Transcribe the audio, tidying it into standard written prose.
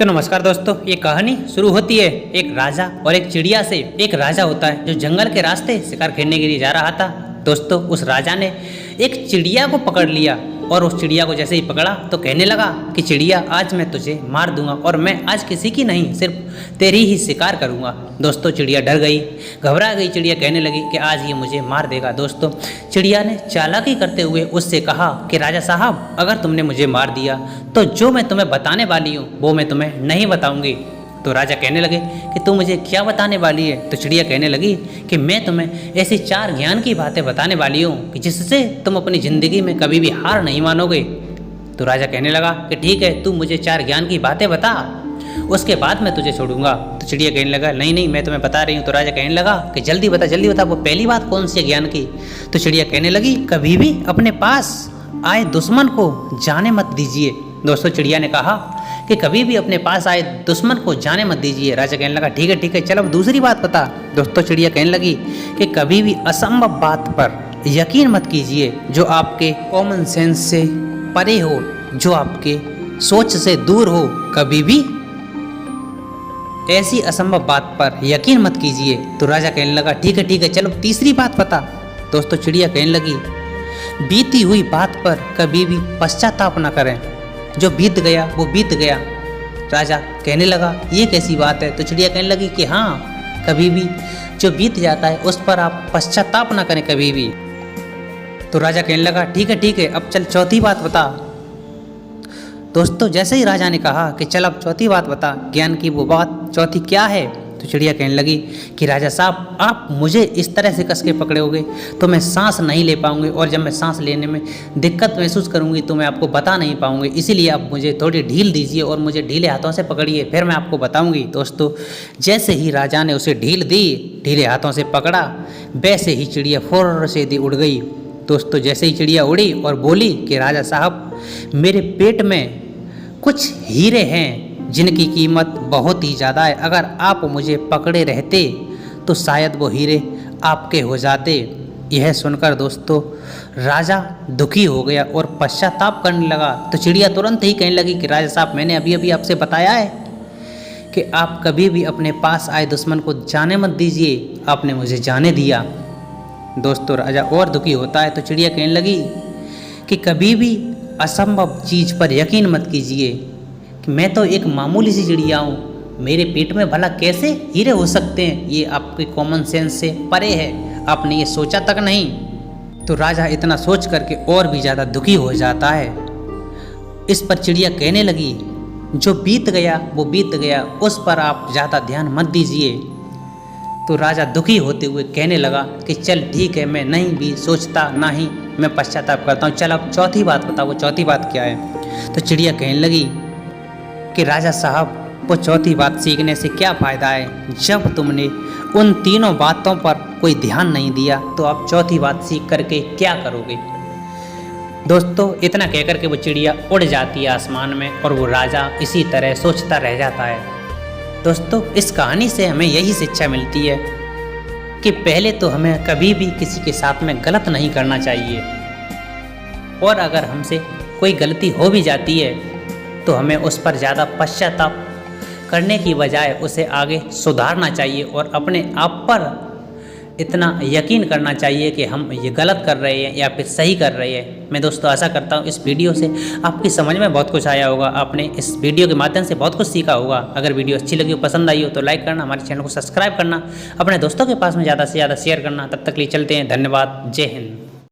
तो नमस्कार दोस्तों, ये कहानी शुरू होती है एक राजा और एक चिड़िया से। एक राजा होता है जो जंगल के रास्ते शिकार खेलने के लिए जा रहा था। दोस्तों, उस राजा ने एक चिड़िया को पकड़ लिया और उस चिड़िया को जैसे ही पकड़ा तो कहने लगा कि चिड़िया, आज मैं तुझे मार दूंगा और मैं आज किसी की नहीं, सिर्फ तेरी ही शिकार करूंगा। दोस्तों, चिड़िया डर गई, घबरा गई। चिड़िया कहने लगी कि आज ये मुझे मार देगा। दोस्तों, चिड़िया ने चालाकी करते हुए उससे कहा कि राजा साहब, अगर तुमने मुझे मार दिया तो जो मैं तुम्हें बताने वाली हूँ वो मैं तुम्हें नहीं बताऊंगी। तो राजा कहने लगे कि तू मुझे क्या बताने वाली है? तो चिड़िया कहने लगी कि मैं तुम्हें ऐसी 4 ज्ञान की बातें बताने वाली हूँ कि जिससे तुम अपनी ज़िंदगी में कभी भी हार नहीं मानोगे। तो राजा कहने लगा कि ठीक है, तू मुझे 4 ज्ञान की बातें बता, उसके बाद मैं तुझे छोड़ूंगा। तो चिड़िया कहने लगा नहीं नहीं, मैं तुम्हें बता रही हूँ। तो राजा कहने लगा कि जल्दी बता, वो पहली बात कौन सी है ज्ञान की? तो चिड़िया कहने लगी, कभी भी अपने पास आए दुश्मन को जाने मत दीजिए। दोस्तों, चिड़िया ने कहा कि कभी भी अपने पास आए दुश्मन को जाने मत दीजिए। राजा कहने लगा ठीक है, चलो अब दूसरी बात बता। दोस्तों, चिड़िया कहने लगी कि कभी भी असंभव बात पर यकीन मत कीजिए, जो आपके कॉमन सेंस से परे हो, जो आपके सोच से दूर हो। कभी भी ऐसी असंभव बात पर यकीन मत कीजिए। तो राजा कहने लगा ठीक है, चलो तीसरी बात बता। दोस्तों, चिड़िया कहने लगी, बीती हुई बात पर कभी भी पश्चाताप न करें, जो बीत गया वो बीत गया। राजा कहने लगा ये कैसी बात है? तो चिड़िया कहने लगी कि हाँ, कभी भी जो बीत जाता है उस पर आप पश्चाताप ना करें कभी भी। तो राजा कहने लगा ठीक है, अब चल चौथी बात बता। दोस्तों, जैसे ही राजा ने कहा कि चल अब चौथी बात बता, ज्ञान की वो बात चौथी क्या है? तो चिड़िया कहने लगी कि राजा साहब, आप मुझे इस तरह से कस के पकड़ोगे तो मैं सांस नहीं ले पाऊंगी, और जब मैं सांस लेने में दिक्कत महसूस करूंगी तो मैं आपको बता नहीं पाऊंगी। इसीलिए आप मुझे थोड़ी ढील दीजिए और मुझे ढीले हाथों से पकड़िए, फिर मैं आपको बताऊंगी। दोस्तों, जैसे ही राजा ने उसे ढील दी, ढीले हाथों से पकड़ा, वैसे ही चिड़िया फौरन से उड़ गई। दोस्तों, जैसे ही चिड़िया उड़ी और बोली कि राजा साहब, मेरे पेट में कुछ हीरे हैं जिनकी कीमत बहुत ही ज़्यादा है। अगर आप मुझे पकड़े रहते तो शायद वो हीरे आपके हो जाते। यह सुनकर दोस्तों, राजा दुखी हो गया और पश्चाताप करने लगा। तो चिड़िया तुरंत ही कहने लगी कि राजा साहब, मैंने अभी अभी आपसे बताया है कि आप कभी भी अपने पास आए दुश्मन को जाने मत दीजिए, आपने मुझे जाने दिया। दोस्तों, राजा और दुखी होता है। तो चिड़िया कहने लगी कि कभी भी असंभव चीज़ पर यकीन मत कीजिए, कि मैं तो एक मामूली सी चिड़िया हूँ, मेरे पेट में भला कैसे हीरे हो सकते हैं? ये आपके कॉमन सेंस से परे है, आपने ये सोचा तक नहीं। तो राजा इतना सोच करके और भी ज़्यादा दुखी हो जाता है। इस पर चिड़िया कहने लगी, जो बीत गया वो बीत गया, उस पर आप ज़्यादा ध्यान मत दीजिए। तो राजा दुखी होते हुए कहने लगा कि चल ठीक है, मैं नहीं भी सोचता, ना ही मैं पश्चाताप करता हूँ। चल अब चौथी बात बताओ, वो चौथी बात क्या है? तो चिड़िया कहने लगी कि राजा साहब, वो चौथी बात सीखने से क्या फ़ायदा है? जब तुमने उन तीनों बातों पर कोई ध्यान नहीं दिया तो आप चौथी बात सीख करके क्या करोगे? दोस्तों, इतना कहकर के वो चिड़िया उड़ जाती है आसमान में और वो राजा इसी तरह सोचता रह जाता है। दोस्तों, इस कहानी से हमें यही शिक्षा मिलती है कि पहले तो हमें कभी भी किसी के साथ में गलत नहीं करना चाहिए, और अगर हमसे कोई गलती हो भी जाती है तो हमें उस पर ज़्यादा पश्चाताप करने की बजाय उसे आगे सुधारना चाहिए और अपने आप पर इतना यकीन करना चाहिए कि हम ये गलत कर रहे हैं या फिर सही कर रहे हैं। मैं दोस्तों आशा करता हूँ इस वीडियो से आपकी समझ में बहुत कुछ आया होगा, आपने इस वीडियो के माध्यम से बहुत कुछ सीखा होगा। अगर वीडियो अच्छी लगी हो, पसंद आई हो तो लाइक करना, हमारे चैनल को सब्सक्राइब करना, अपने दोस्तों के पास में ज़्यादा से ज़्यादा शेयर करना। तब तक के लिए चलते हैं, धन्यवाद, जय हिंद।